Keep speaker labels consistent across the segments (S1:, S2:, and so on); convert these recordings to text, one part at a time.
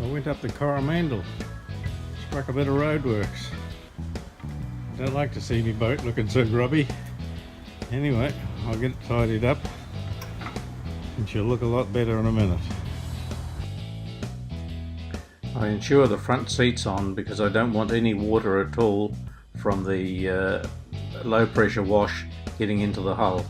S1: I went up the Coromandel, struck a bit of roadworks. Don't like to see my boat looking so grubby. Anyway, I'll get it tidied up and she'll look a lot better in a minute. I ensure the front seat's on because I don't want any water at all from the low pressure wash getting into the hull.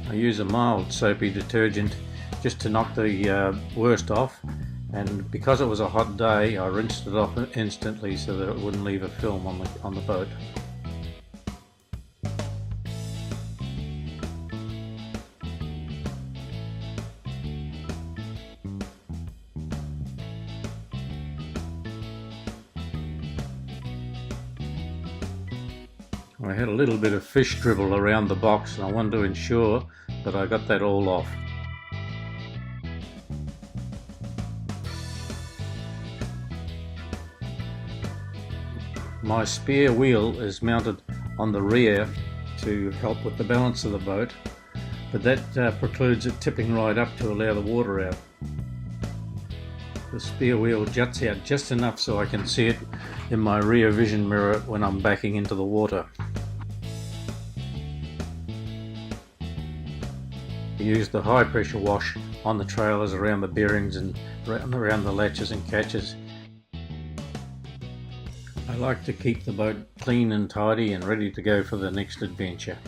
S1: I use a mild soapy detergent just to knock the worst off, and because it was a hot day I rinsed it off instantly so that it wouldn't leave a film on the boat. I had a little bit of fish dribble around the box and I wanted to ensure that I got that all off. My spare wheel is mounted on the rear to help with the balance of the boat, but that precludes it tipping right up to allow the water out. The spare wheel juts out just enough so I can see it in my rear vision mirror when I'm backing into the water. I use the high pressure wash on the trailers around the bearings and around the latches and catches. I like to keep the boat clean and tidy and ready to go for the next adventure.